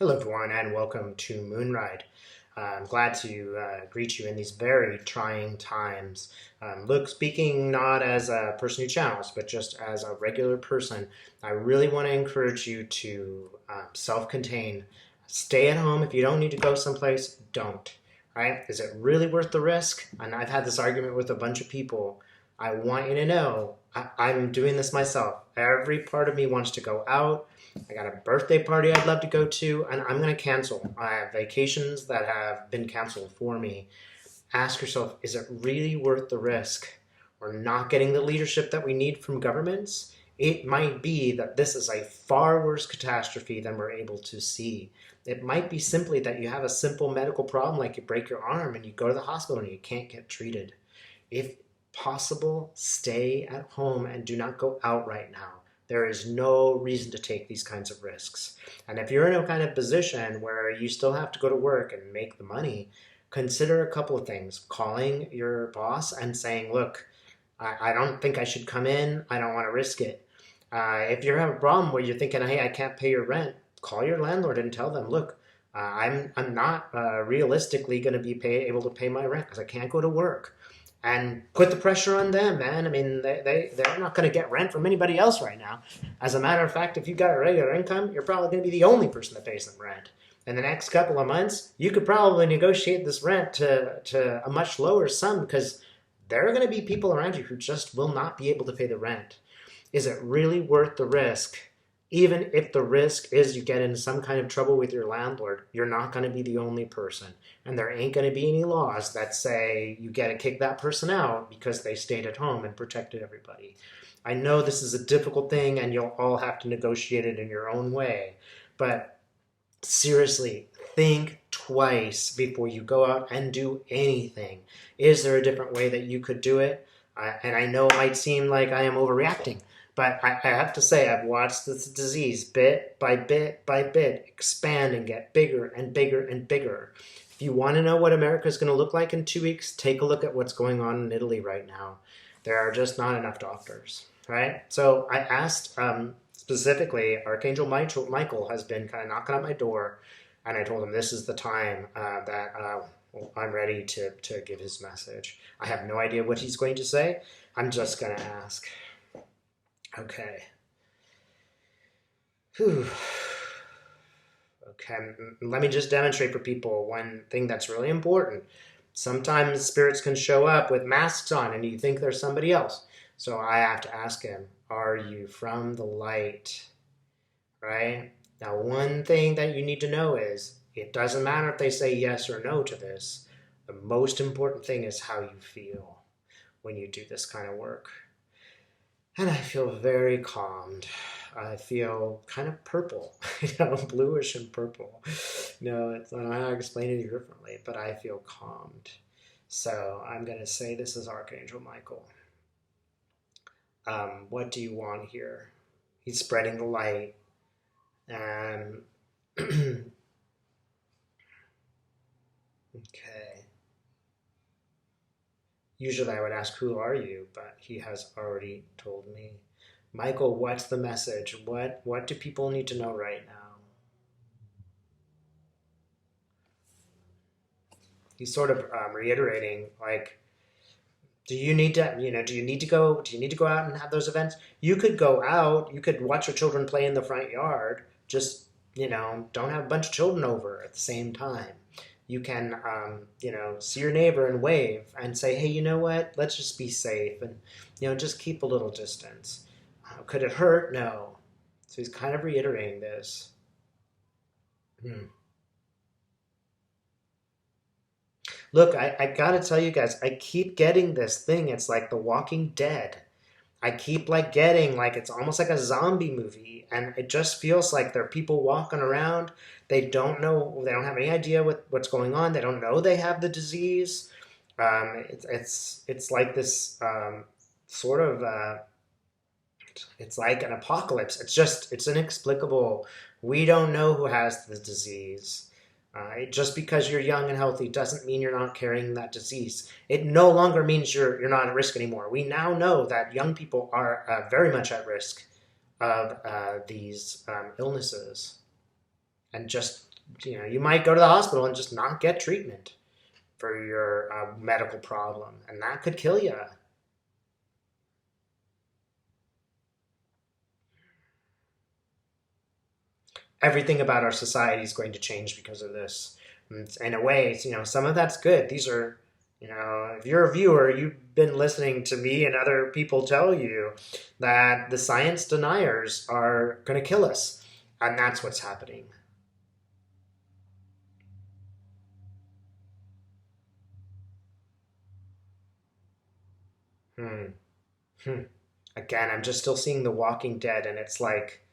Hello, everyone, and welcome to Moonride. I'm glad to greet you in these very trying times. Look, speaking not as a person who channels, but just as a regular person, I really want to encourage you to self contain. Stay at home. If you don't need to go someplace, don't. Right? Is it really worth the risk? And I've had this argument with a bunch of people. I want you to know I'm doing this myself. Every part of me wants to go out. I got a birthday party I'd love to go to, and I'm going to cancel. I have vacations that have been canceled for me. Ask yourself, is it really worth the risk? We're not getting the leadership that we need from governments. It might be that this is a far worse catastrophe than we're able to see. It might be simply that you have a simple medical problem, like you break your arm and you go to the hospital and you can't get treated. If possible, stay at home and do not go out right now. There is no reason to take these kinds of risks. And if you're in a kind of position where you still have to go to work and make the money, consider a couple of things. Calling your boss and saying, look, I don't think I should come in. I don't want to risk it. If you have a problem where you're thinking, hey, I can't pay your rent, call your landlord and tell them, look, I'm not realistically going to be able to pay my rent because I can't go to work, and put the pressure on them, man. I mean, they're not going to get rent from anybody else right now. As a matter of fact, if you've got a regular income, you're probably going to be the only person that pays them rent. In the next couple of months, you could probably negotiate this rent to a much lower sum because there are going to be people around you who just will not be able to pay the rent. Is it really worth the risk? Even if the risk is you get into some kind of trouble with your landlord, you're not going to be the only person. And there ain't going to be any laws that say you get to kick that person out because they stayed at home and protected everybody. I know this is a difficult thing and you'll all have to negotiate it in your own way, but seriously, think twice before you go out and do anything. Is there a different way that you could do it? And I know it might seem like I am overreacting, but I have to say, I've watched this disease bit by bit by bit expand and get bigger and bigger and bigger. If you want to know what America is going to look like in 2 weeks, take a look at what's going on in Italy right now. There are just not enough doctors, right? So I asked specifically, Archangel Michael has been kind of knocking on my door, and I told him this is the time that I'm ready to give his message. I have no idea what he's going to say. I'm just going to ask. Okay. Whew. Okay. Let me just demonstrate for people one thing that's really important. Sometimes spirits can show up with masks on and you think they're somebody else. So I have to ask him, are you from the light? Right? Now, one thing that you need to know is it doesn't matter if they say yes or no to this. The most important thing is how you feel when you do this kind of work. And I feel very calmed. I feel kind of purple, bluish and purple. No, I don't know how to explain it differently, but I feel calmed. So I'm going to say this is Archangel Michael. What do you want here? He's spreading the light. And okay. Usually I would ask, who are you? But he has already told me. Michael, what's the message? What do people need to know right now? He's sort of reiterating, like, do you need to, do you need to go out and have those events? You could go out, you could watch your children play in the front yard, just, don't have a bunch of children over at the same time. You can, see your neighbor and wave and say, hey, you know what? Let's just be safe and, just keep a little distance. Could it hurt? No. So he's kind of reiterating this. Hmm. Look, I gotta tell you guys, I keep getting this thing. It's like The Walking Dead. I keep like getting like it's almost like a zombie movie, and it just feels like there are people walking around. They don't know, they don't have any idea what's going on. They don't know they have the disease. It's like this sort of it's like an apocalypse. It's inexplicable. We don't know who has the disease. Just because you're young and healthy doesn't mean you're not carrying that disease. It no longer means you're not at risk anymore. We now know that young people are very much at risk of these illnesses. and just, you might go to the hospital and just not get treatment for your medical problem, and that could kill you. Everything about our society is going to change because of this. And in a way, some of that's good. These are, if you're a viewer, you've been listening to me and other people tell you that the science deniers are going to kill us. And that's what's happening. Hmm. Hmm. Again, I'm just still seeing The Walking Dead, and it's like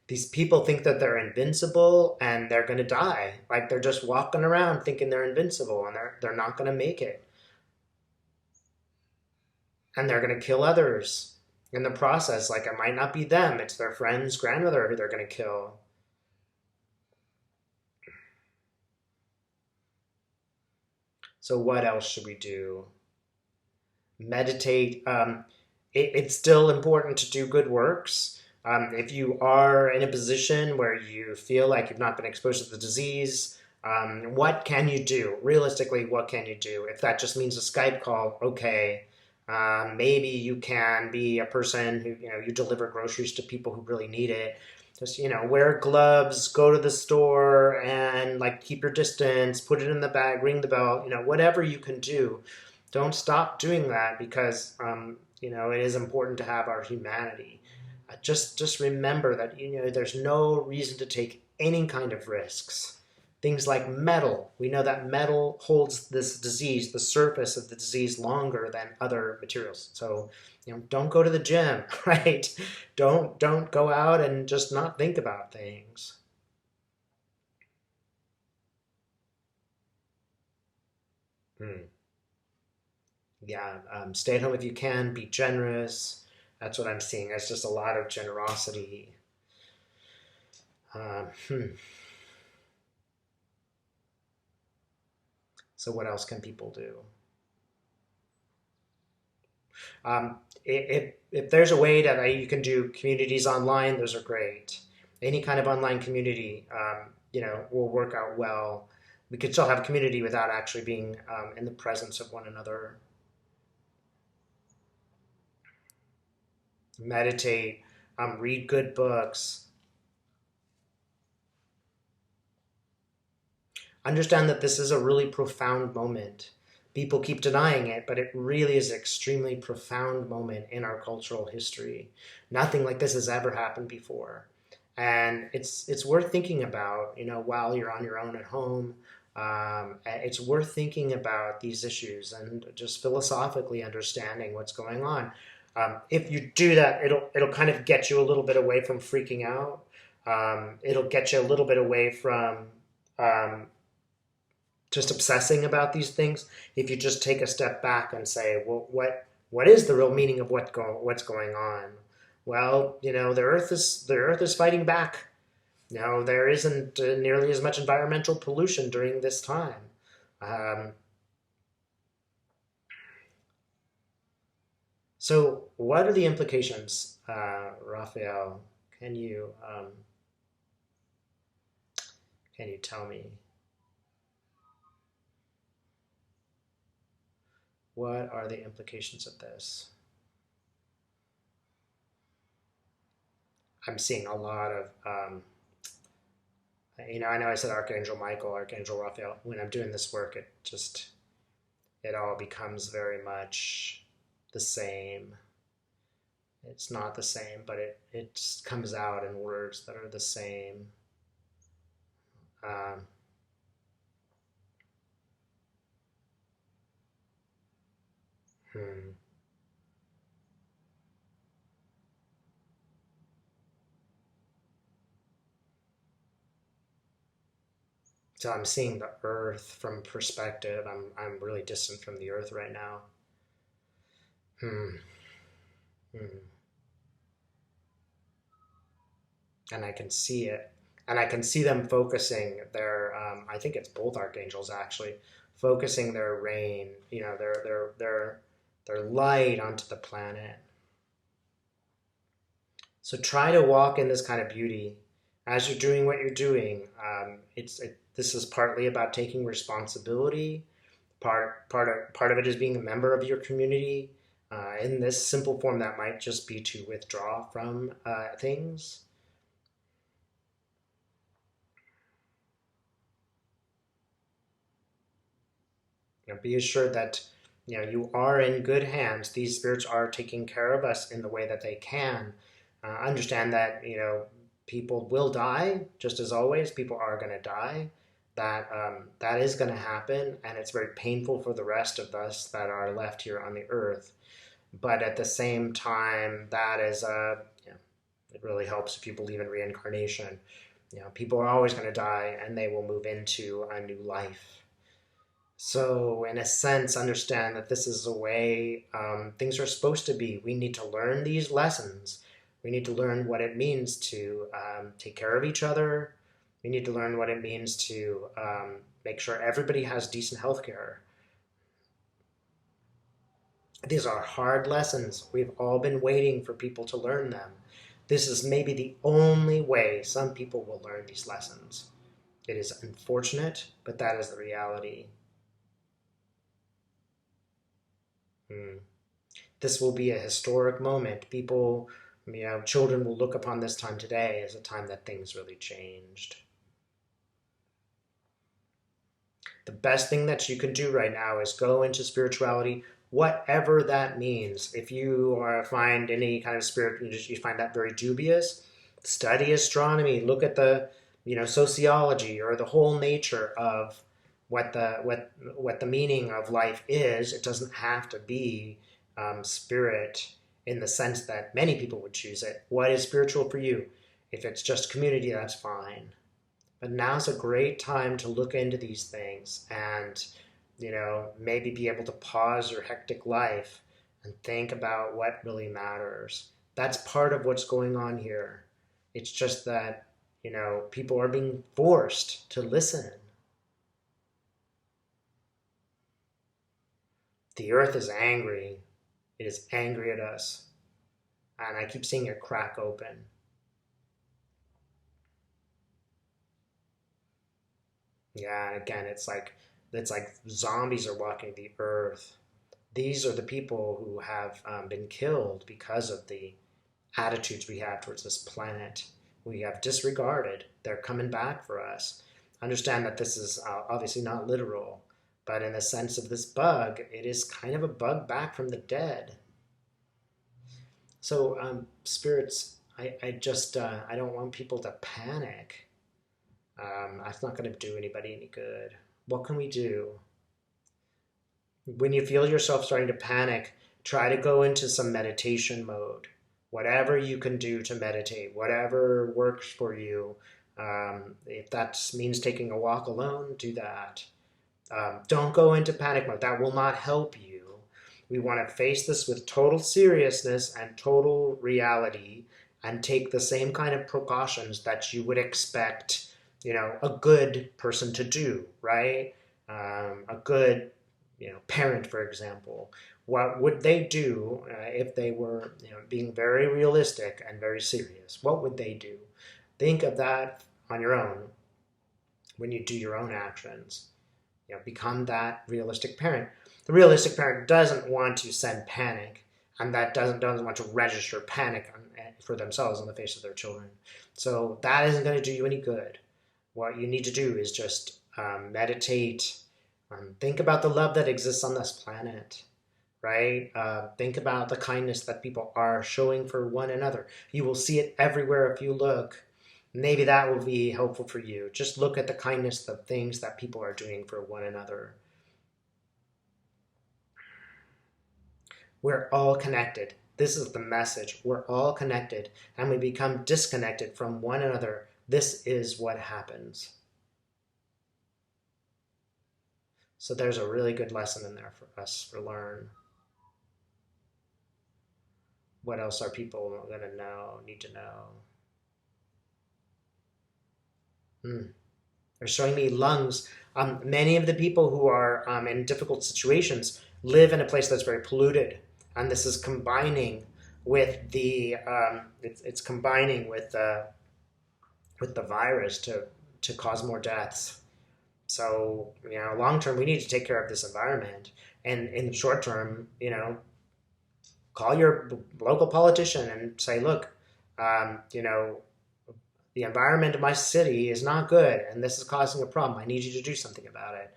these people think that they're invincible and they're going to die. Like they're just walking around thinking they're invincible and they're not going to make it. And they're going to kill others in the process. Like it might not be them, it's their friend's grandmother who they're going to kill. So, what else should we do? Meditate. It's still important to do good works. If you are in a position where you feel like you've not been exposed to the disease, what can you do? Realistically, what can you do? If that just means a Skype call, okay. Maybe you can be a person who, you deliver groceries to people who really need it. Just, wear gloves, go to the store and like keep your distance, put it in the bag, ring the bell, whatever you can do. Don't stop doing that because, it is important to have our humanity. Just remember that, there's no reason to take any kind of risks. Things like metal. We know that metal holds this disease, the surface of the disease, longer than other materials. So, don't go to the gym, right? Don't go out and just not think about things. Hmm. Yeah, stay at home if you can. Be generous. That's what I'm seeing. It's just a lot of generosity. Hmm. So, what else can people do? If there's a way that you can do communities online, those are great. Any kind of online community, will work out well. We could still have a community without actually being in the presence of one another. Meditate, read good books. Understand that this is a really profound moment. People keep denying it, but it really is an extremely profound moment in our cultural history. Nothing like this has ever happened before. And it's worth thinking about, while you're on your own at home. It's worth thinking about these issues and just philosophically understanding what's going on. If you do that, it'll kind of get you a little bit away from freaking out. It'll get you a little bit away from um, just obsessing about these things. If you just take a step back and say, well, what is the real meaning of what's going on? Well, the earth is fighting back. There isn't nearly as much environmental pollution during this time. Um, so, what are the implications, Raphael? Can you can you tell me what are the implications of this? I'm seeing a lot of I know I said Archangel Michael, Archangel Raphael. When I'm doing this work, it all becomes very much the same. It's not the same, but it just comes out in words that are the same. Um, hmm. So I'm seeing the Earth from perspective. I'm really distant from the Earth right now. Hmm. Hmm. And I can see it, and I can see them focusing their. I think it's both archangels actually, focusing their rain. Their light onto the planet. So try to walk in this kind of beauty. as you're doing what you're doing, this is partly about taking responsibility. Part of it is being a member of your community. In this simple form, that might just be to withdraw from things. Be assured that you are in good hands. These spirits are taking care of us in the way that they can. Understand that people will die, just as always. People are going to die. That is going to happen, and it's very painful for the rest of us that are left here on the earth. But at the same time, that is it really helps if you believe in reincarnation. People are always going to die, and they will move into a new life. So, in a sense, understand that this is the way things are supposed to be. We need to learn these lessons. We need to learn what it means to take care of each other. We need to learn what it means to make sure everybody has decent health care. These are hard lessons. We've all been waiting for people to learn them. This is maybe the only way some people will learn these lessons. It is unfortunate, but that is the reality. This will be a historic moment. People, children will look upon this time today as a time that things really changed. The best thing that you can do right now is go into spirituality, whatever that means. If you find any kind of spirit, you find that very dubious, study astronomy, look at the sociology or the whole nature of what the meaning of life is. It doesn't have to be spirit in the sense that many people would choose it. What is spiritual for you? If it's just community, that's fine. But now's a great time to look into these things and maybe be able to pause your hectic life and think about what really matters. That's part of what's going on here. It's just that people are being forced to listen. The earth is angry. It is angry at us. And I keep seeing it crack open. Yeah, and again, it's like zombies are walking the earth. These are the people who have been killed because of the attitudes we have towards this planet. We have disregarded. They're coming back for us. Understand that this is obviously not literal. But in the sense of this bug, it is kind of a bug back from the dead. So spirits, I don't want people to panic. That's not going to do anybody any good. What can we do? When you feel yourself starting to panic, try to go into some meditation mode. Whatever you can do to meditate, whatever works for you. If that means taking a walk alone, do that. Don't go into panic mode. That will not help you. We want to face this with total seriousness and total reality and take the same kind of precautions that you would expect, a good person to do, right? A good, parent, for example. What would they do if they were, being very realistic and very serious? What would they do? Think of that on your own when you do your own actions. Become that realistic parent. The realistic parent doesn't want to send panic, and that doesn't want to register panic for themselves on the face of their children. So that isn't going to do you any good. What you need to do is just meditate, think about the love that exists on this planet, right? Think about the kindness that people are showing for one another. You will see it everywhere if you look. Maybe that will be helpful for you. Just look at the kindness, the things that people are doing for one another. We're all connected. This is the message. We're all connected, and we become disconnected from one another. This is what happens. So there's a really good lesson in there for us to learn. What else are people going to need to know? They're showing me lungs. Many of the people who are in difficult situations live in a place that's very polluted, and this is combining with the with the virus to cause more deaths. So, long term, we need to take care of this environment. And in the short term, call your local politician and say, look, the environment of my city is not good and this is causing a problem. I need you to do something about it.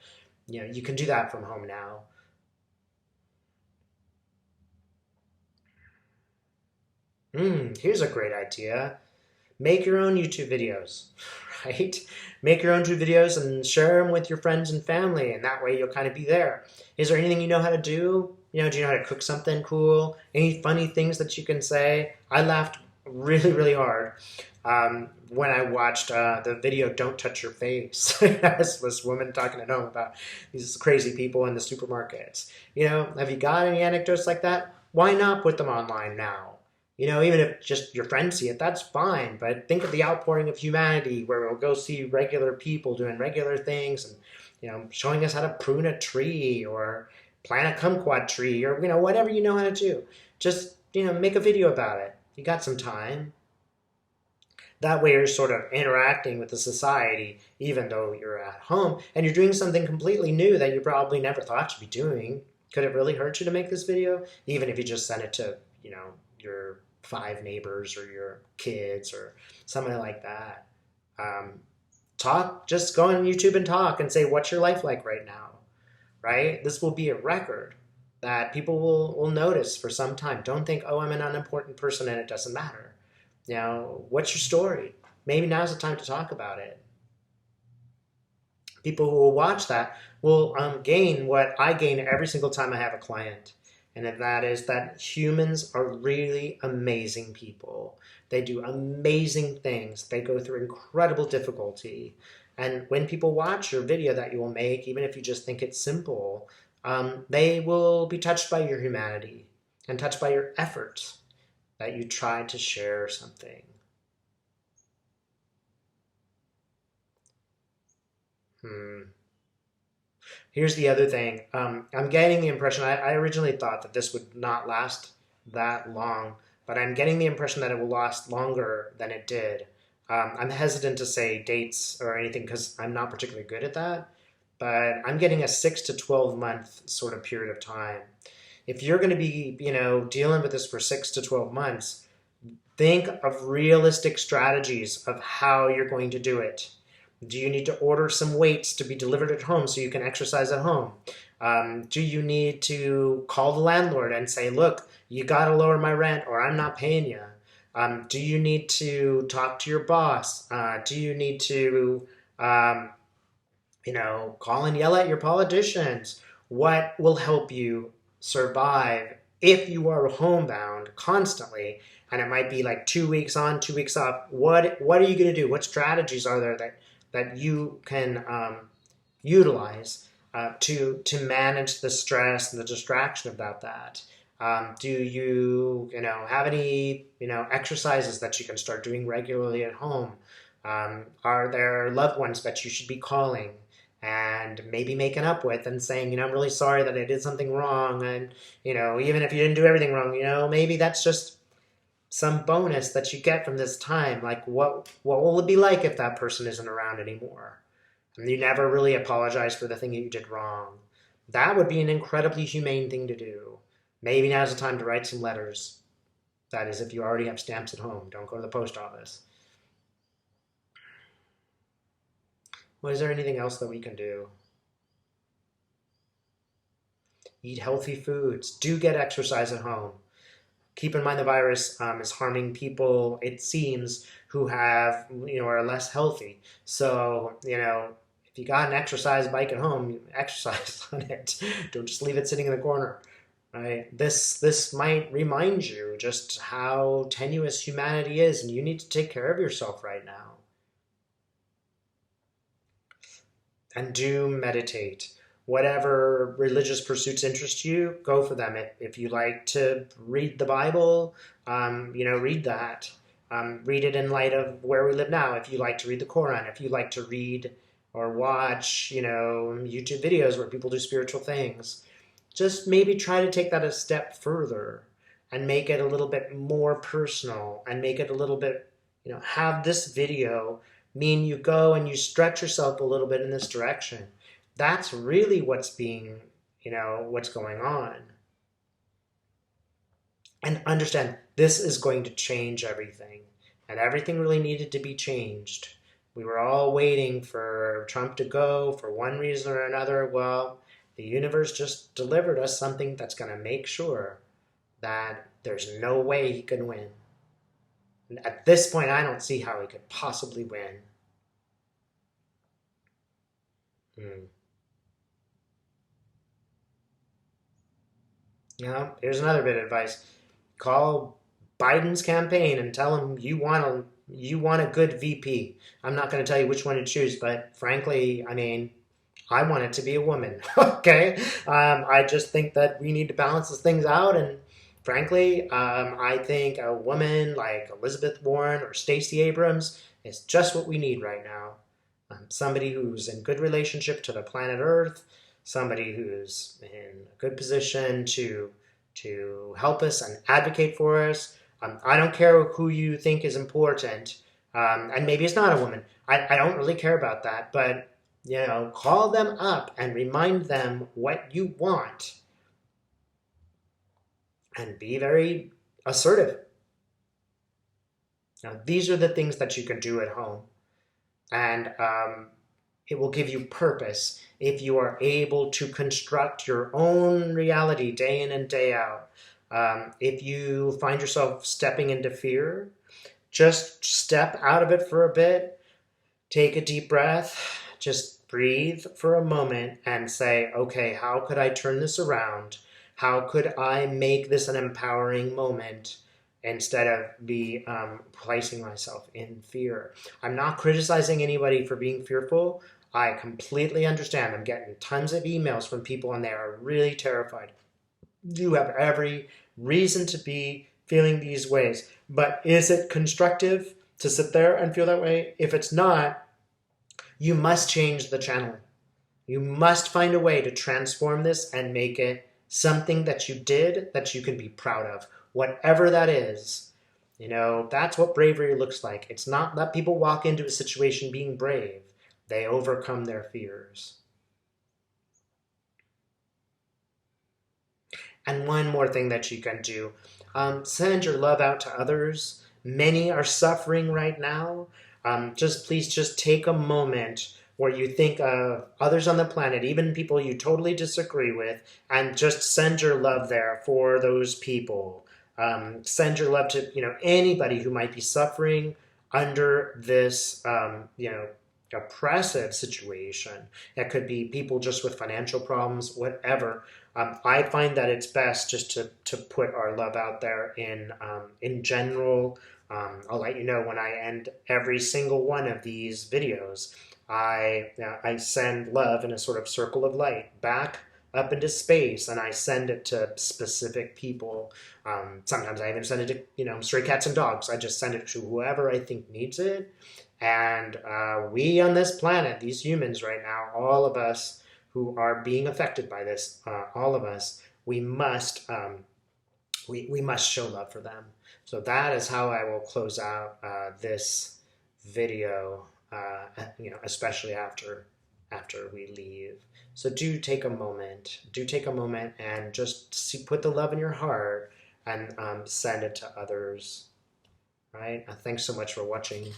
You can do that from home now. Here's a great idea. Make your own YouTube videos, right? Make your own YouTube videos and share them with your friends and family, and that way you'll kind of be there. Is there anything you know how to do? Do you know how to cook something cool? Any funny things that you can say? I laughed really, really hard when I watched the video "Don't Touch Your Face." This woman talking at home about these crazy people in the supermarkets. Have you got any anecdotes like that? Why not put them online now? Even if just your friends see it, that's fine. But think of the outpouring of humanity where we'll go see regular people doing regular things and, showing us how to prune a tree or plant a kumquat tree or, whatever you know how to do. Just, make a video about it. You got some time. That way you're sort of interacting with the society, even though you're at home and you're doing something completely new that you probably never thought you'd be doing. Could it really hurt you to make this video? Even if you just sent it to, your 5 neighbors or your kids or something like that. Just go on YouTube and talk and say, what's your life like right now? Right? This will be a record that people will notice for some time. Don't think, oh, I'm an unimportant person and it doesn't matter. What's your story? Maybe now's the time to talk about it. People who will watch that will gain what I gain every single time I have a client. And that is that humans are really amazing people. They do amazing things. They go through incredible difficulty. And when people watch your video that you will make, even if you just think it's simple, they will be touched by your humanity and touched by your efforts that you tried to share something. Here's the other thing. I'm getting the impression, I originally thought that this would not last that long, but I'm getting the impression that it will last longer than it did. I'm hesitant to say dates or anything because I'm not particularly good at that, but I'm getting a 6 to 12 month sort of period of time. If you're going to be, dealing with this for 6 to 12 months, think of realistic strategies of how you're going to do it. Do you need to order some weights to be delivered at home so you can exercise at home? Do you need to call the landlord and say, look, you got to lower my rent or I'm not paying you? Do you need to talk to your boss? Do you need to, call and yell at your politicians? What will help you survive if you are homebound constantly? And it might be like 2 weeks on, 2 weeks off. What are you going to do? What strategies are there that you can utilize to manage the stress and the distraction about that? Do you have any exercises that you can start doing regularly at home? Are there loved ones that you should be calling and maybe making up with and saying, I'm really sorry that I did something wrong, and even if you didn't do everything wrong, maybe that's just some bonus that you get from this time. Like what will it be like if that person isn't around anymore? And you never really apologize for the thing that you did wrong. That would be an incredibly humane thing to do. Maybe now's the time to write some letters. That is, if you already have stamps at home. Don't go to the post office. Well, is there anything else that we can do? Eat healthy foods. Do get exercise at home. Keep in mind the virus is harming people, it seems, who have, are less healthy. So, if you got an exercise bike at home, exercise on it. Don't just leave it sitting in the corner. Right? This might remind you just how tenuous humanity is, and you need to take care of yourself right now. And do meditate. Whatever religious pursuits interest you, go for them. If you like to read the Bible, read that. Read it in light of where we live now. If you like to read the Quran, if you like to read or watch, YouTube videos where people do spiritual things, just maybe try to take that a step further and make it a little bit more personal and make it a little bit have this video mean you go and you stretch yourself a little bit in this direction. That's really what's what's going on. And understand, this is going to change everything. And everything really needed to be changed. We were all waiting for Trump to go for one reason or another. Well, the universe just delivered us something that's going to make sure that there's no way he can win. And at this point, I don't see how he could possibly win. Here's another bit of advice. Call Biden's campaign and tell him you want a good VP. I'm not going to tell you which one to choose, but frankly, I want it to be a woman. Okay, I just think that we need to balance these things out, and frankly, I think a woman like Elizabeth Warren or Stacey Abrams is just what we need right now. Somebody who's in good relationship to the planet Earth, somebody who's in a good position to help us and advocate for us. I don't care who you think is important, and maybe it's not a woman. I don't really care about that, but call them up and remind them what you want, and be very assertive. Now, these are the things that you can do at home, and it will give you purpose if you are able to construct your own reality day in and day out. If you find yourself stepping into fear, just step out of it for a bit, take a deep breath, just breathe for a moment and say, okay, how could I turn this around? How could I make this an empowering moment instead of be placing myself in fear? I'm not criticizing anybody for being fearful. I completely understand. I'm getting tons of emails from people and they are really terrified. You have every reason to be feeling these ways. But is it constructive to sit there and feel that way? If it's not, you must change the channel. You must find a way to transform this and make it something that you did that you can be proud of. Whatever that is. That's what bravery looks like. It's not that people walk into a situation being brave. They overcome their fears. And one more thing that you can do, send your love out to others. Many are suffering right now. Please take a moment where you think of others on the planet, even people you totally disagree with, and just send your love there for those people. Send your love to anybody who might be suffering under this oppressive situation. It could be people just with financial problems, whatever. I find that it's best just to put our love out there in general. I'll let you know when I end every single one of these videos. I send love in a sort of circle of light back up into space, and I send it to specific people. Sometimes I even send it to stray cats and dogs. I just send it to whoever I think needs it. And we on this planet, these humans right now, all of us who are being affected by this, all of us, we must show love for them. So that is how I will close out this video, especially after we leave. So do take a moment and just put the love in your heart and send it to others. Right? Thanks so much for watching.